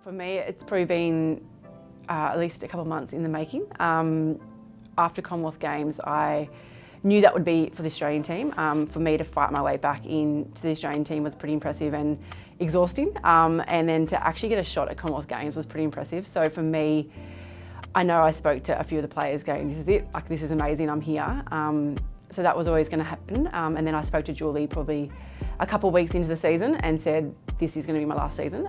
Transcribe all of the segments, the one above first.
For me, it's probably been at least a couple of months in the making. After Commonwealth Games, I knew that would be for the Australian team. For me to fight my way back into the Australian team was pretty impressive and exhausting. And then to actually get a shot at Commonwealth Games was pretty impressive. So for me, I know I spoke to a few of the players going, this is it, like this is amazing, I'm here. So that was always going to happen. And then I spoke to Julie probably a couple of weeks into the season and said, this is going to be my last season.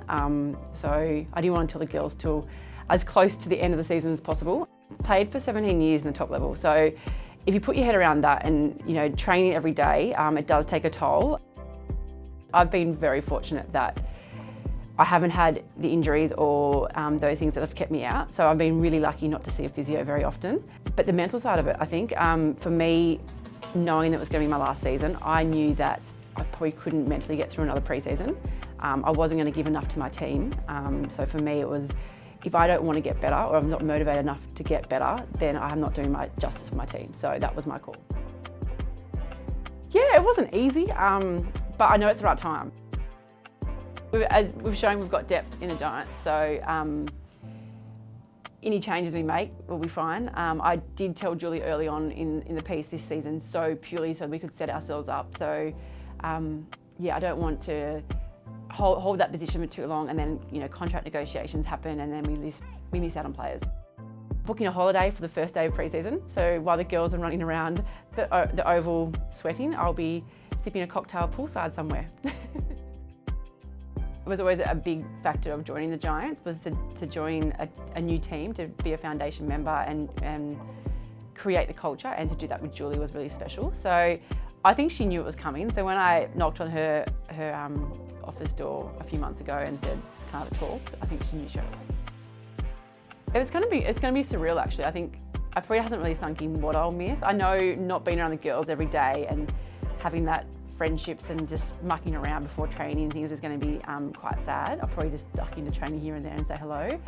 So I didn't want to tell the girls till as close to the end of the season as possible. Played for 17 years in the top level. So if you put your head around that and training every day, it does take a toll. I've been very fortunate that I haven't had the injuries or those things that have kept me out. So I've been really lucky not to see a physio very often. But the mental side of it, I think, for me, knowing that it was going to be my last season, I knew that I probably couldn't mentally get through another pre-season. I wasn't going to give enough to my team. So for me, it was, if I don't want to get better or I'm not motivated enough to get better, then I'm not doing my justice for my team. So that was my call. Yeah, it wasn't easy, but I know it's the right time. We've shown we've got depth in the Giants, so any changes we make will be fine. I did tell Julie early on in the piece this season, so purely so we could set ourselves up. So yeah, I don't want to hold that position for too long and then contract negotiations happen and then we miss out on players. Booking a holiday for the first day of pre-season, so while the girls are running around the oval sweating, I'll be sipping a cocktail poolside somewhere. It was always a big factor of joining the Giants, was to join a new team, to be a foundation member and create the culture, and to do that with Julie was really special. So I think she knew it was coming. So when I knocked on her office door a few months ago and said, "Can I have a talk?" I think she knew straight away. It's going to be surreal actually. I think I probably hasn't really sunk in what I'll miss. I know not being around the girls every day and having that friendships and just mucking around before training and things is going to be quite sad. I'll probably just duck into training here and there and say hello.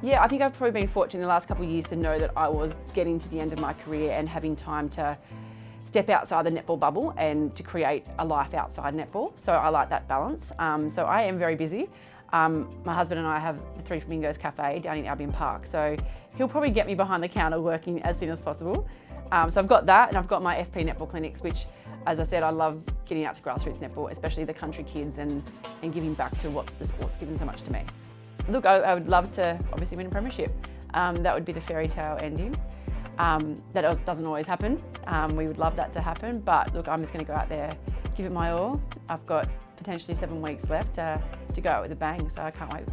Yeah, I think I've probably been fortunate in the last couple of years to know that I was getting to the end of my career and having time to step outside the netball bubble and to create a life outside netball. So I like that balance. So I am very busy. My husband and I have the Three Flamingos Cafe down in Albion Park. So he'll probably get me behind the counter working as soon as possible. So I've got that, and I've got my SP netball clinics, which, as I said, I love getting out to grassroots netball, especially the country kids, and giving back to what the sport's given so much to me. Look, I would love to obviously win a premiership. That would be the fairy tale ending. That doesn't always happen. We would love that to happen, but look, I'm just going to go out there, give it my all. I've got potentially 7 weeks left to go out with a bang, so I can't wait.